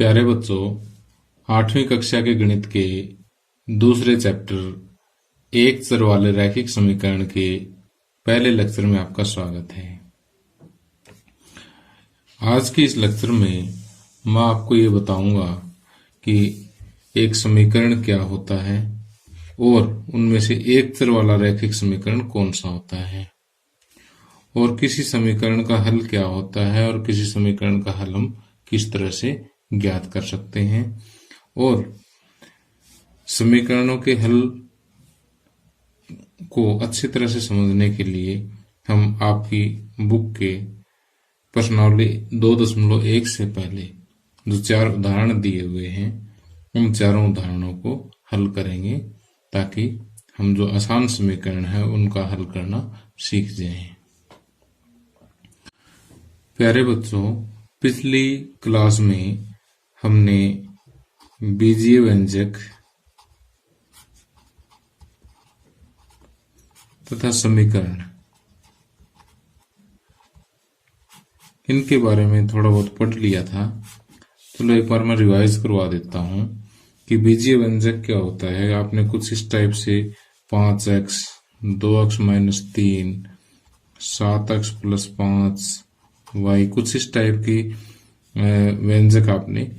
प्यारे बच्चों, 8वीं कक्षा के गणित के दूसरे चैप्टर एक चर वाले रैखिक समीकरण के पहले लेक्चर में आपका स्वागत है। आज के इस लेक्चर में मैं आपको ये बताऊंगा कि एक समीकरण क्या होता है और उनमें से एक चर वाला रैखिक समीकरण कौन सा होता है और किसी समीकरण का हल क्या होता है और किसी समीकरण का हल हम किस तरह से ज्ञात कर सकते हैं। और समीकरणों के हल को अच्छी तरह से समझने के लिए हम आपकी बुक के प्रश्नावली 2.1 से पहले जो 4 उदाहरण दिए हुए हैं उन चारों उदाहरणों को हल करेंगे ताकि हम जो आसान समीकरण है उनका हल करना सीख जाएं। प्यारे बच्चों, पिछली क्लास में हमने बीजीय व्यंजक तथा समीकरण इनके बारे में थोड़ा बहुत पढ़ लिया था। चलो एक बार मैं रिवाइज करवा देता हूं कि बीजीय व्यंजक क्या होता है। आपने कुछ इस टाइप से 5x 2x - 3 7x + 5y कुछ इस टाइप की व्यंजक आपने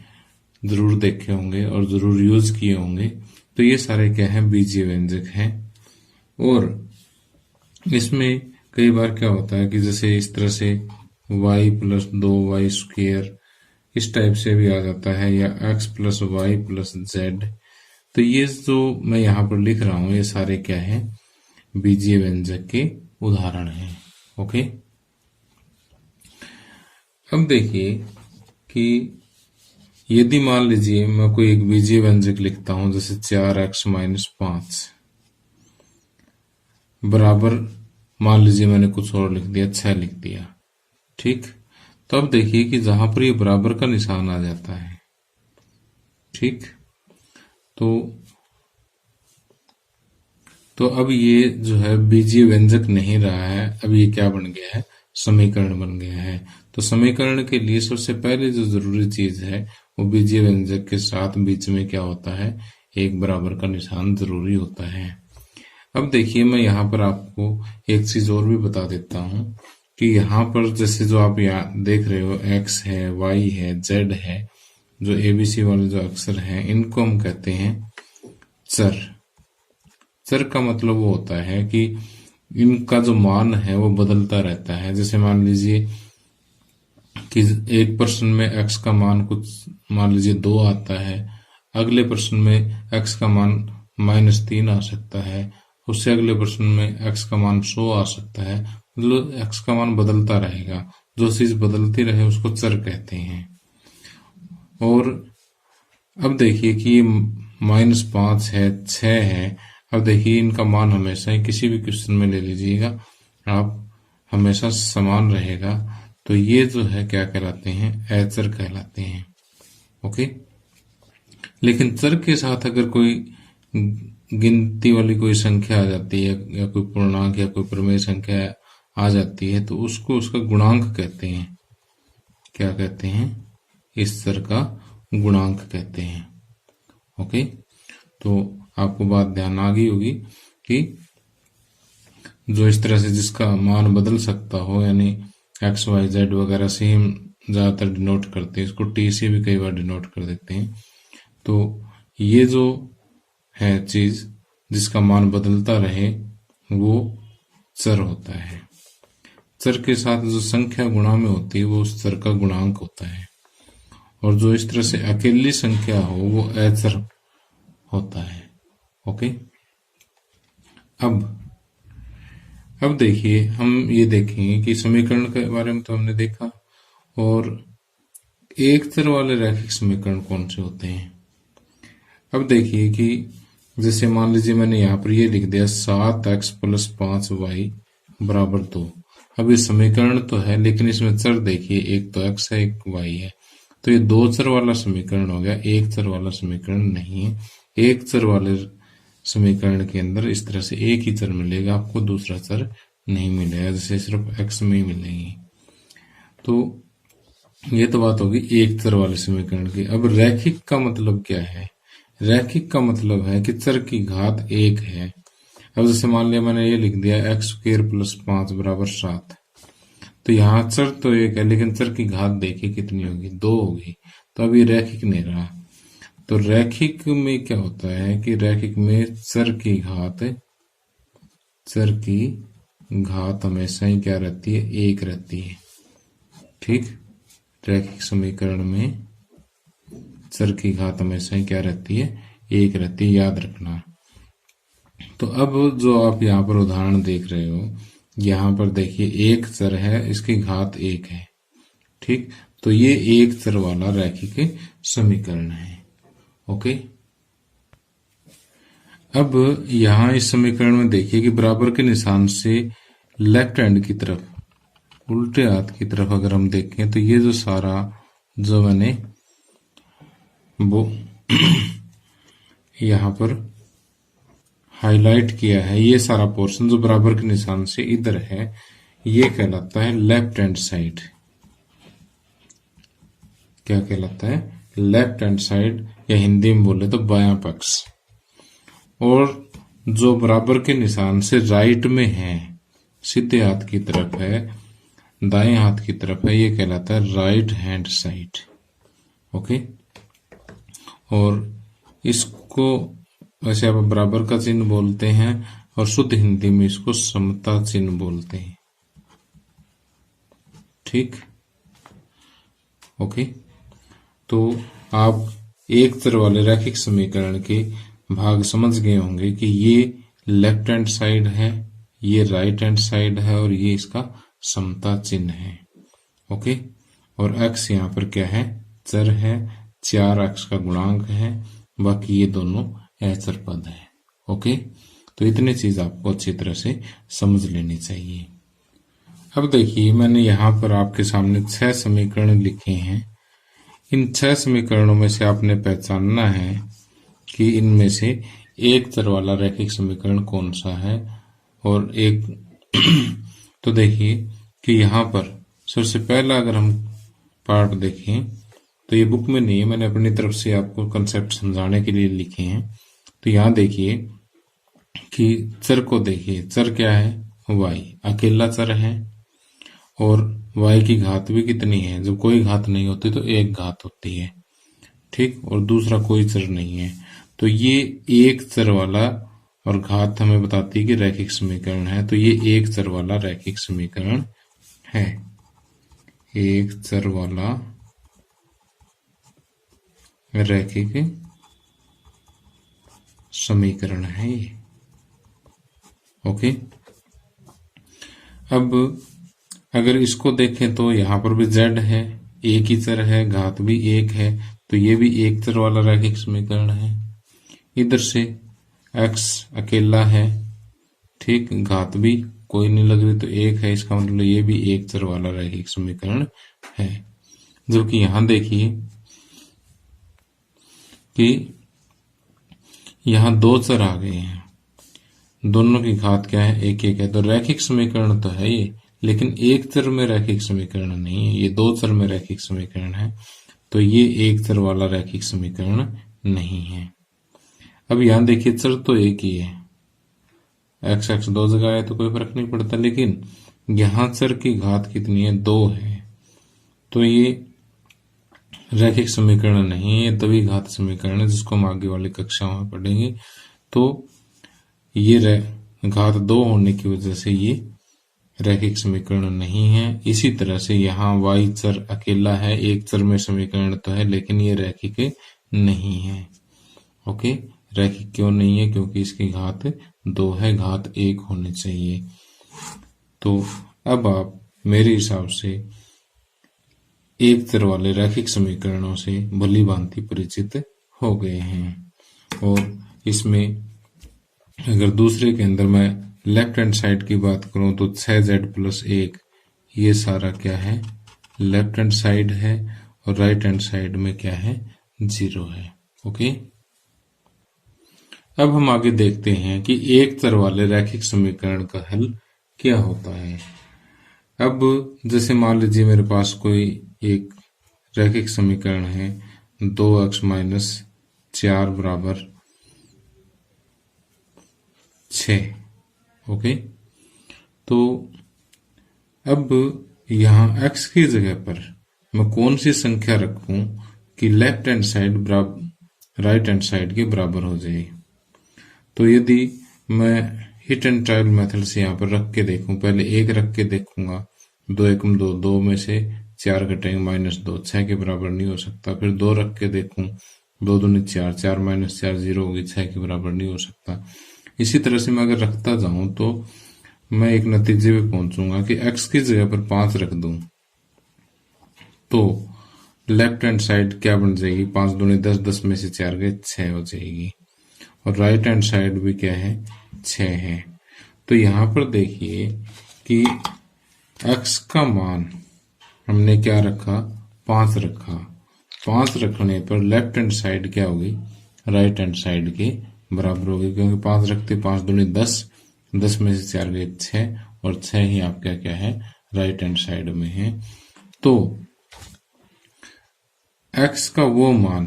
जरूर देखे होंगे और जरूर यूज किए होंगे। तो ये सारे क्या है, बीजीय व्यंजक हैं। और इसमें कई बार क्या होता है कि जैसे इस तरह से y + 2y² इस टाइप से भी आ जाता है, या x + y + z। तो ये जो मैं यहाँ पर लिख रहा हूं ये सारे क्या है, बीजीय व्यंजक के उदाहरण हैं। ओके, अब देखिए कि यदि मान लीजिए मैं कोई एक बीजीय व्यंजक लिखता हूं, जैसे 4x - 5 बराबर, मान लीजिए मैंने कुछ और लिख दिया, 6 लिख दिया, ठीक। तो अब देखिए कि जहां पर ये बराबर का निशान आ जाता है, ठीक, तो अब ये जो है बीजीय व्यंजक नहीं रहा है, अब ये क्या बन गया है, समीकरण बन गया है। तो समीकरण के लिए सबसे पहले जो जरूरी चीज है वो बीजीय व्यंजक के साथ बीच में क्या होता है, एक बराबर का निशान जरूरी होता है। अब देखिए मैं यहाँ पर आपको एक चीज और भी बता देता हूं कि यहाँ पर जैसे जो आप यहाँ देख रहे हो x है, y है, z है, जो ABC वाले जो अक्षर हैं इनको हम कहते हैं चर। चर का मतलब वो होता है कि इनका जो मान है वो बदलता रहता है। जैसे मान लीजिए कि एक प्रश्न में x का मान कुछ मान लीजिए 2 आता है, अगले प्रश्न में x का मान -3 आ सकता है, उससे अगले प्रश्न में x का मान 100 आ सकता है। मतलब x का मान बदलता रहेगा, जो चीज बदलती रहे उसको चर कहते हैं। और अब देखिए कि -5 है, 6 है। अब देखिए इनका मान हमेशा ही किसी भी क्वेश्चन में ले लीजिएगा आप, हमेशा समान रहेगा। तो ये जो है क्या कहलाते हैं, अचर कहलाते हैं। ओके, लेकिन चर के साथ अगर कोई गिनती वाली कोई संख्या आ जाती है या कोई पूर्णांक या कोई प्रमेय संख्या आ जाती है तो उसको उसका गुणांक कहते हैं। क्या कहते हैं, इस चर का गुणांक कहते हैं। ओके, तो आपको बात ध्यान आ गई होगी कि जो इस तरह से जिसका मान बदल सकता हो, यानी x y z वगैरह से हम ज्यादातर डिनोट करते हैं, इसको t से भी कई बार डिनोट कर देते हैं। तो ये जो है चीज जिसका मान बदलता रहे वो चर होता है। चर के साथ जो संख्या गुणा में होती है वो उस चर का गुणांक होता है, और जो इस तरह से अकेली संख्या हो वो अचर होता है। ओके, अब देखिए हम ये देखेंगे कि समीकरण के बारे में तो हमने देखा, और एक चर वाले रैखिक समीकरण कौन से होते हैं। अब देखिए कि जैसे मान लीजिए मैंने यहाँ पर ये लिख दिया 7x + 5y = 2। अब ये समीकरण तो है लेकिन इसमें चर देखिए, एक तो x है एक y है, तो ये 2 चर वाला समीकरण हो गया, एक चर वाला समीकरण नहीं है। एक चर वाले समीकरण के अंदर इस तरह से एक ही चर मिलेगा, आपको दूसरा चर नहीं मिलेगा, जैसे सिर्फ x में ही मिलेंगे। तो ये तो बात होगी एक चर वाले समीकरण की। अब रैखिक का मतलब क्या है? रैखिक का मतलब है कि चर की घात एक है। अब जैसे मान लिया मैंने ये लिख दिया एक्स स्क्वायर प्लस 5 बराबर 7, तो यहाँ चर तो एक है लेकिन चर की घात देखिए कितनी होगी, 2 होगी। तो अब ये रैखिक नहीं रहा। तो रैखिक में क्या होता है कि रैखिक में चर की घात हमेशा ही क्या रहती है, एक रहती है। ठीक, रैखिक समीकरण में चर की घात हमेशा ही क्या रहती है, एक रहती है, याद रखना। तो अब जो आप यहाँ पर उदाहरण देख रहे हो, यहाँ पर देखिए एक चर है, इसकी घात एक है। ठीक, तो ये एक चर वाला रैखिक समीकरण है। ओके, अब यहाँ इस समीकरण में देखिए कि बराबर के निशान से लेफ्ट हैंड की तरफ, उल्टे हाथ की तरफ अगर हम देखें तो ये जो सारा जो मैंने वो यहाँ पर हाईलाइट किया है, ये सारा पोर्शन जो बराबर के निशान से इधर है, ये कहलाता है लेफ्ट हैंड साइड। क्या कहलाता है? लेफ्ट हैंड साइड, या हिंदी में बोले तो बायां पक्ष। और जो बराबर के निशान से राइट में है, सीधे हाथ की तरफ है, दाएं हाथ की तरफ है, ये कहलाता है राइट हैंड साइड। ओके, और इसको वैसे आप बराबर का चिन्ह बोलते हैं और शुद्ध हिंदी में इसको समता चिन्ह बोलते हैं। ठीक, ओके, तो आप एक चर वाले रैखिक समीकरण के भाग समझ गए होंगे कि ये लेफ्ट हैंड साइड है, ये राइट हैंड साइड है, और ये इसका समता चिन्ह है। ओके, और x यहाँ पर क्या है, चर है, 4x का गुणांक है, बाकी ये दोनों अचर पद है। ओके, तो इतनी चीज आपको अच्छी तरह से समझ लेनी चाहिए। अब देखिए मैंने यहाँ पर आपके सामने 6 समीकरण लिखे हैं। इन 6 समीकरणों में से आपने पहचानना है कि इनमें से एक चर वाला रैखिक समीकरण कौन सा है और एक तो देखिए कि यहाँ पर सबसे पहला अगर हम पार्ट देखें तो ये बुक में नहीं है, मैंने अपनी तरफ से आपको कंसेप्ट समझाने के लिए लिखे हैं। तो यहाँ देखिए कि चर को देखिए, चर क्या है, y अकेला चर है, और y की घात भी कितनी है, जब कोई घात नहीं होती तो एक घात होती है। ठीक, और दूसरा कोई चर नहीं है, तो ये एक चर वाला, और घात हमें बताती है कि रैखिक समीकरण है, तो ये एक चर वाला रैखिक समीकरण है। एक चर वाला रैखिक समीकरण है ये। ओके, अब अगर इसको देखें तो यहाँ पर भी z है, एक ही चर है, घात भी एक है, तो ये भी एक चर वाला रैखिक समीकरण है। इधर से x अकेला है, ठीक, घात भी कोई नहीं लग रही तो एक है, इसका मतलब ये भी एक चर वाला रैखिक समीकरण है। जबकि यहां देखिए कि यहां दो चर आ गए हैं, दोनों की घात क्या है, एक एक है, तो रैखिक समीकरण तो है ये, लेकिन एक चर में रैखिक समीकरण नहीं है, ये दो चर में रैखिक समीकरण है, तो ये एक चर वाला रैखिक समीकरण नहीं है। अब यहां देखिए चर तो एक ही है, एक्स एक्स दो जगह है तो कोई फर्क नहीं पड़ता, लेकिन यहां चर की घात कितनी है, 2 है, तो ये रैखिक समीकरण नहीं है, ये द्विघात समीकरण है जिसको हम आगे वाली कक्षाओं में पढ़ेंगे। तो ये घात 2 होने की वजह से ये रैखिक समीकरण नहीं है। इसी तरह से यहाँ y चर अकेला है, एक चर में समीकरण तो है, लेकिन ये रैखिक नहीं है। ओके, रैखिक क्यों नहीं है, क्योंकि इसकी घात 2 है, घात 1 होनी चाहिए। तो अब आप मेरे हिसाब से एक चर वाले रैखिक समीकरणों से भली भांति परिचित हो गए हैं। और इसमें अगर दूसरे के अंदर मैं लेफ्ट हैंड साइड की बात करूं तो 6z+1 ये सारा क्या है, लेफ्ट हैंड साइड है, और राइट हैंड साइड में क्या है, 0 है। ओके, अब हम आगे देखते हैं कि एक चर वाले रैखिक समीकरण का हल क्या होता है। अब जैसे मान लीजिए मेरे पास कोई एक रैखिक समीकरण है 2x माइनस 4 बराबर 6। ओके, तो अब यहाँ x की जगह पर मैं कौन सी संख्या रखूं कि लेफ्ट हैंड साइड बराबर राइट हैंड साइड के बराबर हो जाए। तो यदि मैं हिट एंड ट्रायल मेथड से यहाँ पर रख के देखूं, पहले 1 रख के देखूंगा, 2 एकम 2, 2 में से 4 घटेंगे -2, 6 के बराबर नहीं हो सकता। फिर 2 रख के देखूं, 2 दूनी 4, 4 माइनस 4 0 होगी, 6 के बराबर नहीं हो सकता। इसी तरह से मैं अगर रखता जाऊं तो मैं एक नतीजे पे पहुंचूंगा कि x की जगह पर 5 रख दूं तो लेफ्ट हैंड साइड क्या बन जाएगी, 5 दूनी 10, 10 में से 4 गए 6 हो जाएगी, और राइट हैंड साइड भी क्या है, 6 है। तो यहां पर देखिए कि x का मान हमने क्या रखा, 5 रखा। 5 रखने पर लेफ्ट हैंड साइड क्या होगी, राइट हैंड साइड के बराबर होगी, क्योंकि 5 रखते 5 दूनी 10, 10 में से 4 गए 6, और 6 ही आपका क्या है, राइट हैंड साइड में है। तो x का वो मान,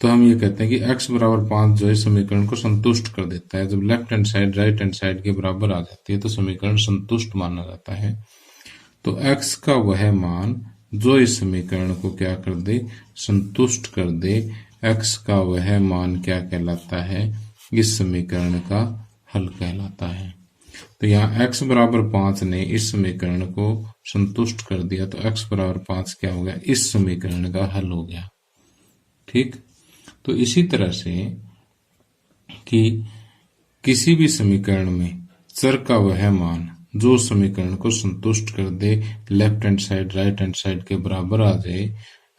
तो हम ये कहते हैं कि x बराबर 5 जो है समीकरण को संतुष्ट कर देता है। जब left hand side right hand side के बराबर आ जाती है तो समीकरण संतुष्ट माना जाता है। तो x का वह मान जो इस समीकरण को क्या कर दे, संतुष्ट कर दे, x का वह मान क्या कहलाता है, इस समीकरण का हल कहलाता है। तो यहाँ x बराबर 5 ने इस समीकरण को संतुष्ट कर दिया, तो x बराबर 5 क्या हो गया, इस समीकरण का हल हो गया। ठीक, तो इसी तरह से कि किसी भी समीकरण में चर का वह मान जो समीकरण को संतुष्ट कर दे, left hand side right hand side के बराबर आ जाए,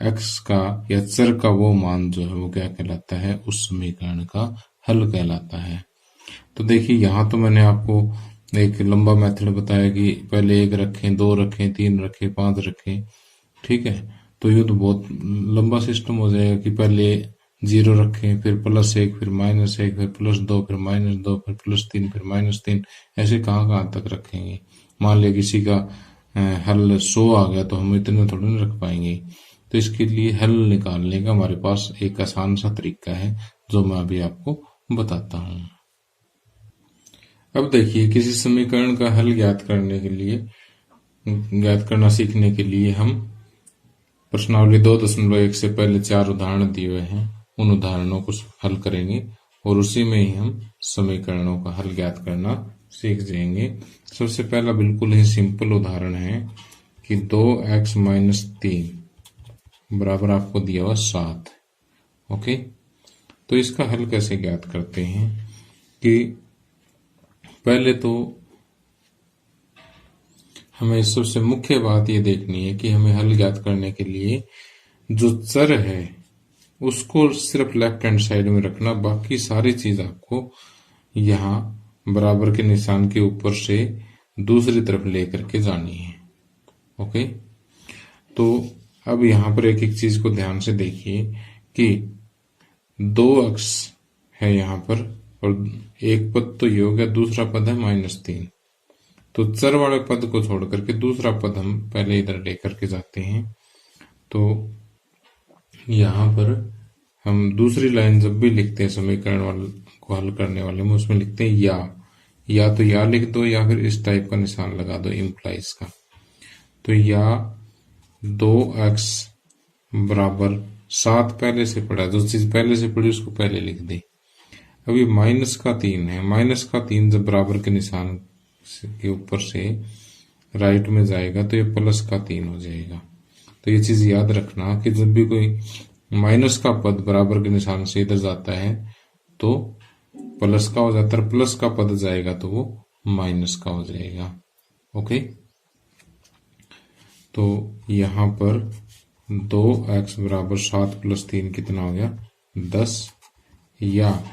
x का या चर का वो मान जो है वो क्या कहलाता है, उस समीकरण का हल कहलाता है। तो देखिए यहाँ तो मैंने आपको एक लंबा मेथड बताया कि पहले 1 रखें, 2 रखें, 3 रखें, 5 रखें। ठीक है, तो ये तो बहुत लंबा सिस्टम हो जाएगा कि पहले 0 रखें, फिर +1, फिर -1, फिर +2, फिर -2, फिर +3, फिर -3, ऐसे कहाँ तक रखेंगे। मान लिया किसी का हल 100 आ गया तो हम इतने थोड़ी ना रख पाएंगे। तो इसके लिए हल निकालने का हमारे पास एक आसान सा तरीका है जो मैं अभी आपको बताता हूँ। अब देखिए, किसी समीकरण का हल ज्ञात करना सीखने के लिए हम प्रश्नावली 2.1 से पहले 4 उदाहरण दिए हुए हैं, उन उदाहरणों को हल करेंगे और उसी में ही हम समीकरणों का हल ज्ञात करना सीख जाएंगे। सबसे पहला बिल्कुल ही सिंपल उदाहरण है कि 2x माइनस 3 बराबर आपको दिया हुआ 7। ओके, तो इसका हल कैसे ज्ञात करते हैं कि पहले तो हमें सबसे मुख्य बात ये देखनी है कि हमें हल ज्ञात करने के लिए जो चर है उसको सिर्फ लेफ्ट हैंड साइड में रखना, बाकी सारी चीज आपको यहाँ बराबर के निशान के ऊपर से दूसरी तरफ लेकर के जानी है। ओके, तो अब यहाँ पर एक एक चीज को ध्यान से देखिए कि 2x है यहाँ पर और एक पद तो ये हो गया, दूसरा पद है -3। तो चर वाले पद को छोड़ करके दूसरा पद हम पहले इधर लेकर के जाते हैं। तो यहाँ पर हम दूसरी लाइन जब भी लिखते हैं समीकरण वाले को हल करने वाले में, उसमें लिखते हैं या तो या लिख दो या फिर इस टाइप का निशान लगा दो इम्प्लाइज का। तो या 2x बराबर 7 पहले से पढ़ा, जो चीज पहले से पढ़ी उसको पहले लिख दे। अभी -3 है, -3 जब बराबर के निशान के ऊपर से राइट में जाएगा तो ये +3 हो जाएगा। तो ये चीज याद रखना कि जब भी कोई माइनस का पद बराबर के निशान से इधर जाता है तो प्लस का हो जाता है, प्लस का पद जाएगा तो वो माइनस का हो जाएगा। ओके, तो यहाँ पर 2x बराबर 7 + 3 कितना हो गया, 10। या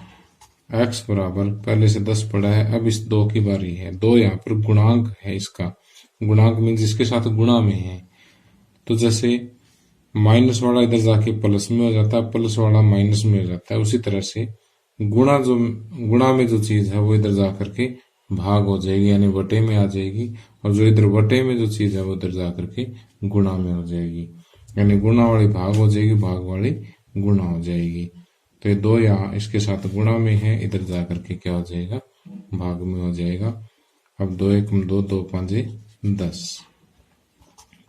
x बराबर पहले से 10 पड़ा है, अब इस 2 की बारी है। 2 यहाँ पर गुणांक है, इसका गुणांक मीन्स इसके साथ गुणा में है। तो जैसे माइनस वाला इधर जाके प्लस में हो जाता है, प्लस वाला माइनस में हो जाता है, उसी तरह से गुणा में जो चीज है वो इधर जा करके भाग हो जाएगी, यानी बटे में आ जाएगी, और जो इधर बटे में जो चीज है वो इधर जा करके गुणा में हो जाएगी। यानी गुणा वाली भाग हो जाएगी, भाग वाली गुणा हो जाएगी। तो ये 2 यहाँ इसके साथ गुणा में है, इधर जाकर के क्या हो जाएगा, भाग में हो जाएगा। अब 2 1 2, 2 5 10।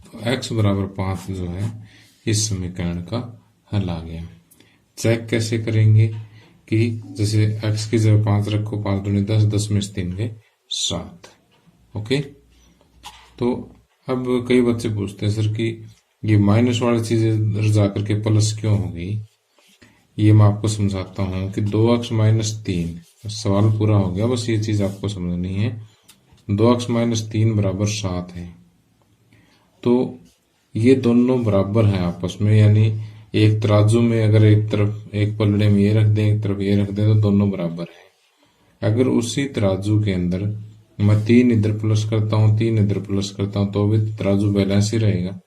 तो x बराबर 5 जो है इस समीकरण का हल आ गया। चेक कैसे करेंगे कि जैसे x की जगह 5 रखो, 5 दूनी 10, 10 में से 3 गए 7। ओके, तो अब कई बच्चे पूछते हैं सर कि ये माइनस वाली चीज इधर जाकर के प्लस क्यों हो गई। ये मैं आपको समझाता हूं कि 2x माइनस 3, सवाल पूरा हो गया, बस ये चीज आपको समझनी है। 2x माइनस 3 बराबर 7 है। तो ये दोनों बराबर है आपस में, यानी एक तराजू में अगर एक तरफ एक पलड़े में ये रख दें, एक तरफ ये रख दें, तो दोनों बराबर है। अगर उसी तराजू के अंदर मैं 3 इधर प्लस करता हूं, 3 इधर प्लस करता हूं, तो भी तराजू बैलेंस ही रहेगा।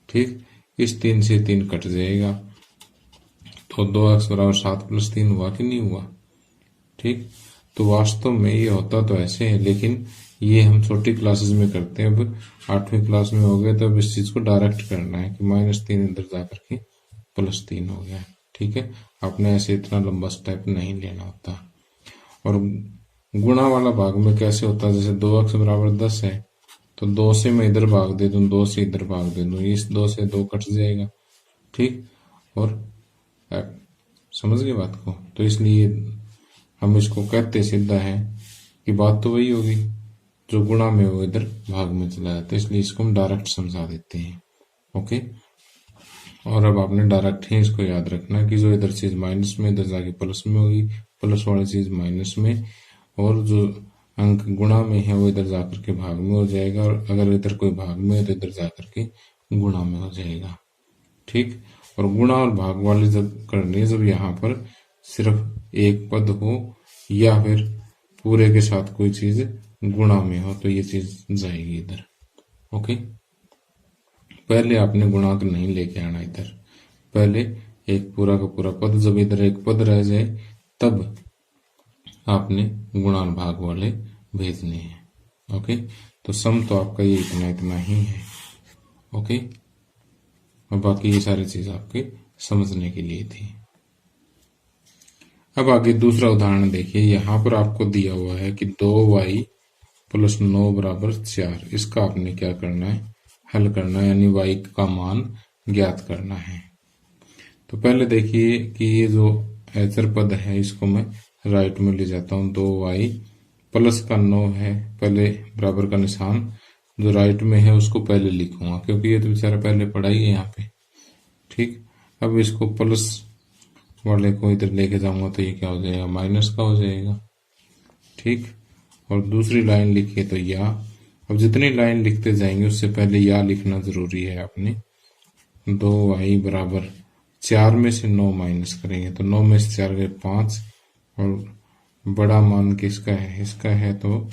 ठीक, इस 3 से 3 कट जाएगा, तो 2x बराबर 7 प्लस 3 हुआ कि नहीं हुआ। ठीक, तो वास्तव में ये होता तो ऐसे है, लेकिन ये हम छोटी क्लासेस में करते हैं। अब 8वीं क्लास में हो गए, तो अब इस चीज को डायरेक्ट करना है कि -3 इधर जाकर के +3 हो गया। ठीक है, आपने ऐसे इतना लंबा स्टेप नहीं लेना होता। और गुणा वाला भाग में कैसे होता है, जैसे 2x बराबर 10 है, तो 2 से मैं इधर भाग दे दूं, 2 से इधर भाग दे दूं, इस 2 से 2 कट जाएगा। ठीक, और समझ गए बात को। तो इसलिए हम इसको कहते सीधा है कि बात तो वही होगी, जो गुणा में वो इधर भाग में चला जाता है, इसलिए इसको हम डायरेक्ट समझा देते हैं। ओके, और अब आपने डायरेक्ट ही इसको याद रखना कि जो इधर चीज माइनस में इधर जाके प्लस में होगी, प्लस वाली चीज माइनस में, और जो अंक गुणा में है वो इधर जाकर के भाग में हो जाएगा, और अगर इधर कोई भाग में है तो इधर जाकर के गुणा में हो जाएगा। ठीक, और गुणा और भाग वाली जब करनी है, जब यहाँ पर सिर्फ एक पद हो या फिर पूरे के साथ कोई चीज गुणा में हो, तो ये चीज जाएगी इधर। ओके, पहले आपने गुणांक नहीं लेके आना इधर, पहले एक पूरा का पूरा पद, जब इधर एक पद रह जाए तब आपने गुणा भाग वाले भेजने हैं। ओके, तो सम तो आपका ये इतना इतना ही है। ओके, और बाकी ये सारी चीज आपके समझने के लिए थी। अब आगे दूसरा उदाहरण देखिए। यहां पर आपको दिया हुआ है कि 2y प्लस 9 बराबर 4। इसका आपने क्या करना है, हल करना है, यानी y का मान ज्ञात करना है। तो पहले देखिए कि ये जो ऐचर पद है इसको मैं राइट में ले जाता हूं। 2y प्लस का 9 है, पहले बराबर का निशान जो राइट में है उसको पहले लिखूंगा, क्योंकि ये तो बेचारा पहले पढ़ा ही है यहाँ पे। ठीक, अब इसको प्लस वाले को इधर लेके जाऊंगा तो ये क्या हो जाएगा, माइनस का हो जाएगा। ठीक, और दूसरी लाइन लिखिए तो या। अब जितनी लाइन लिखते जाएंगे उससे पहले या लिखना जरूरी है आपने। 2y बराबर 4 में से 9 माइनस करेंगे तो 9 में से 4 गए 5, और बड़ा मान किसका है, इसका है, तो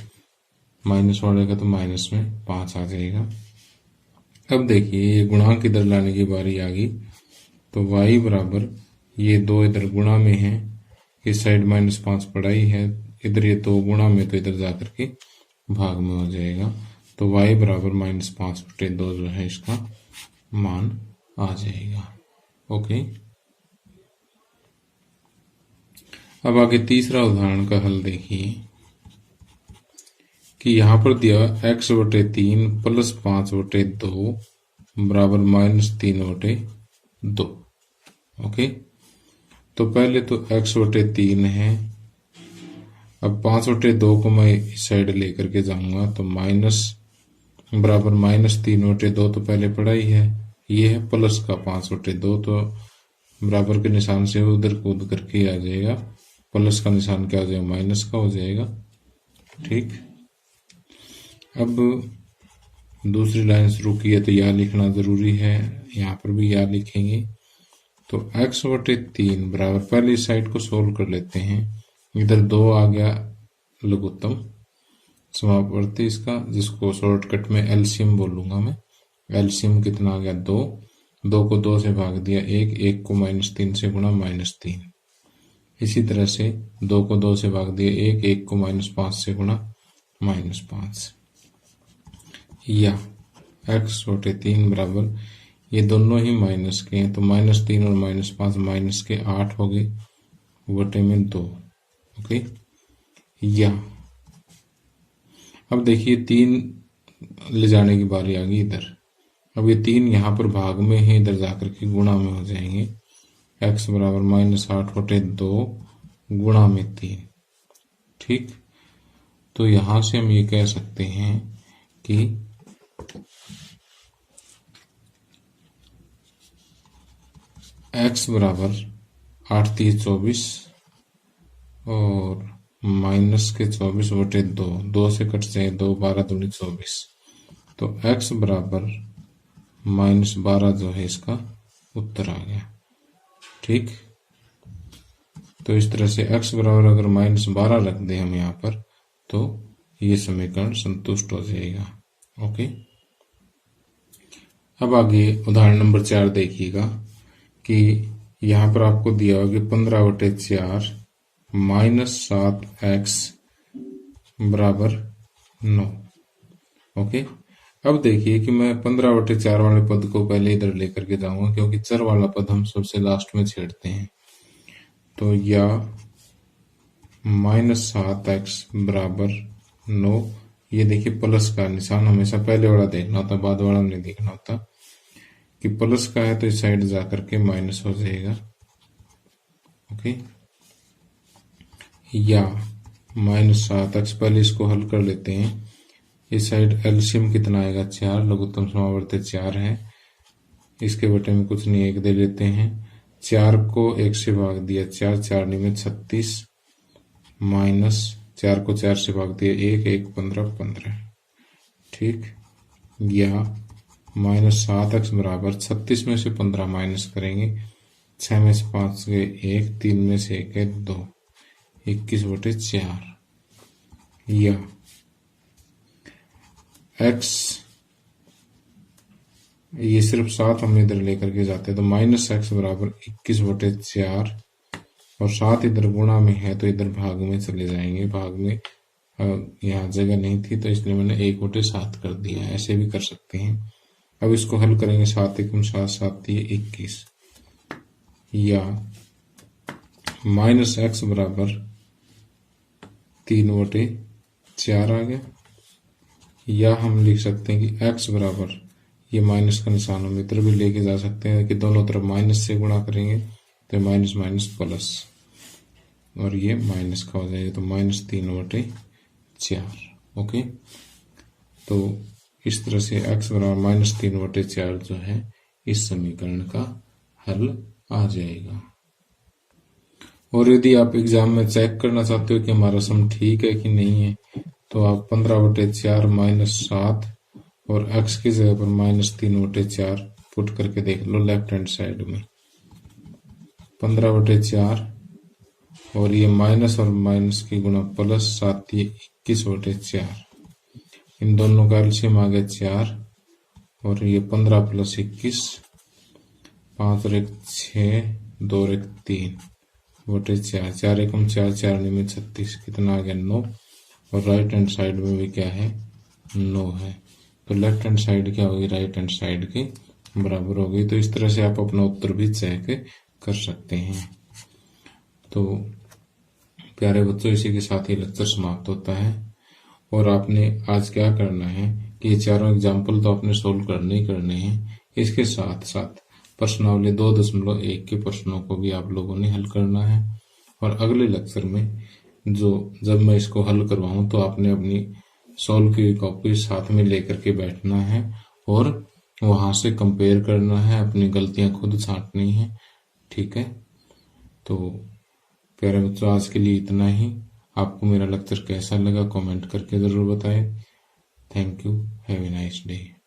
माइनस वाले का तो माइनस में 5 आ जाएगा। अब देखिए ये गुणांक इधर लाने की बारी आ गई, तो y बराबर ये 2 इधर गुणा में है, इस साइड -5 पड़ा ही है, इधर ये 2 गुणा में, तो इधर जाकर के भाग में हो जाएगा। तो y बराबर -5/2 जो है इसका मान आ जाएगा। ओके, अब आगे तीसरा उदाहरण का हल देखिए कि यहां पर दिया x/3 प्लस 5/2 बराबर -3/2। ओके, तो पहले तो x/3 है, अब 5/2 को मैं इस साइड लेकर के जाऊंगा तो माइनस बराबर -3/2 तो पहले पड़ा ही है, ये है प्लस का 5/2, तो बराबर के निशान से उधर कूद करके आ जाएगा, प्लस का निशान क्या हो जाएगा, माइनस का हो जाएगा। ठीक, अब दूसरी लाइन शुरू की है तो या लिखना जरूरी है, यहाँ पर भी या लिखेंगे। तो x/3 बराबर, पहले इस साइड को सोल्व कर लेते हैं। इधर 2 आ गया लघुत्तम समापवर्ती इसका, जिसको शॉर्टकट में एलसीएम बोलूंगा मैं। एलसीएम कितना आ गया, 2, 2 को 2 से भाग दिया 1, 1 को -3 से गुणा -3। इसी तरह से 2 को 2 से भाग दिया 1, 1 को -5 से गुणा -5। या x/3 बराबर ये दोनों ही माइनस के हैं, तो -3 और -5 माइनस के 8 हो गए बटे में 2। ओके, या अब देखिए 3 ले जाने की बारी आ गई इधर। अब ये 3 यहाँ पर भाग में है, इधर जाकर के गुणा में हो जाएंगे। x बराबर -8 बटे 2 गुणा में 3। ठीक, तो यहां से हम ये कह सकते हैं कि x बराबर 8 3 24 और माइनस के 24 बटे 2, 2 से कट जाए 2, 12 दूनी 24, तो x बराबर -12 जो है इसका उत्तर आ गया। ठीक, तो इस तरह से x बराबर अगर -12 रख दे हम यहाँ पर, तो ये समीकरण संतुष्ट हो जाएगा। ओके, अब आगे उदाहरण नंबर 4 देखिएगा कि यहाँ पर आपको दिया होगा 15/4 -7x बराबर 9। ओके, अब देखिए कि मैं 15/4 वाले पद को पहले इधर लेकर के जाऊंगा, क्योंकि चर वाला पद हम सबसे लास्ट में छेड़ते हैं। तो या -7x बराबर 9, ये देखिए प्लस का निशान हमेशा पहले वाला देखना होता, बाद वाला नहीं देखना होता। कि प्लस का है तो इस साइड जाकर के माइनस हो जाएगा। ओके, या -7x, पहले इसको हल कर लेते हैं। इस साइड एलसीएम कितना आएगा 4, लघुत्तम समावर्ती 4 है, इसके बटे में कुछ नहीं 1 दे लेते हैं। 4 को 1 से भाग दिया 4, 4 में 36, माइनस 4 को 4 से भाग दिया 1, 1 15 15। ठीक, या -7x बराबर 36 में से 15 माइनस करेंगे, 6 में से 5 गए 1, 3 में से 1 है 2, 21/4। या x, ये सिर्फ 7 हम इधर लेकर के जाते हैं, तो -x बराबर 21/4 और 7 इधर गुणा में है तो इधर भाग में चले जाएंगे। भाग में यहाँ जगह नहीं थी तो इसलिए मैंने 1/7 कर दिया, ऐसे भी कर सकते हैं। अब इसको हल करेंगे, 7 एकम 7, 7 21। या -x बराबर 3/4 आ गया। या हम लिख सकते हैं कि x बराबर, ये माइनस का निशान हम इधर भी लेके जा सकते हैं कि दोनों तरफ माइनस से गुणा करेंगे तो माइनस माइनस प्लस, और ये माइनस का हो जाएगा, तो -3/4। ओके, तो इस तरह से x बराबर -3/4 जो है इस समीकरण का हल आ जाएगा। और यदि आप एग्जाम में चेक करना चाहते हो कि हमारा सम ठीक है कि नहीं है, तो आप 15/4 -7 और x की जगह पर -3/4 पुट करके देख लो लेफ्ट हैंड साइड में। 15/4 और ये माइनस और माइनस की गुणा प्लस 7 21/4, इन दोनों का एलसीएम आ गया 4, और ये 15 + 21, 5 और 1 6, 2 और 1 3/4, 4 एकम 4, 4 में 36, कितना आ गया 9, और राइट हैंड साइड में भी क्या है 9 है, तो लेफ्ट हैंड साइड क्या होगी राइट हैंड साइड के बराबर हो गई। तो इस तरह से आप अपना उत्तर भी चेक कर सकते हैं। तो प्यारे बच्चों, इसी के साथ ही लेक्चर समाप्त होता है। और आपने आज क्या करना है कि ये चारों एग्जाम्पल तो आपने सोल्व करने ही करने हैं, इसके साथ साथ प्रश्नावली 2.1 के प्रश्नों को भी आप लोगों ने हल करना है। और अगले लेक्चर में जब मैं इसको हल करवाऊं तो आपने अपनी सॉल्व की कॉपी साथ में लेकर के बैठना है और वहां से कंपेयर करना है, अपनी गलतियां खुद छांटनी है। ठीक है, तो प्यारे बच्चों, आज के लिए इतना ही। आपको मेरा लेक्चर कैसा लगा कमेंट करके जरूर बताएं। Thank you, have a nice day.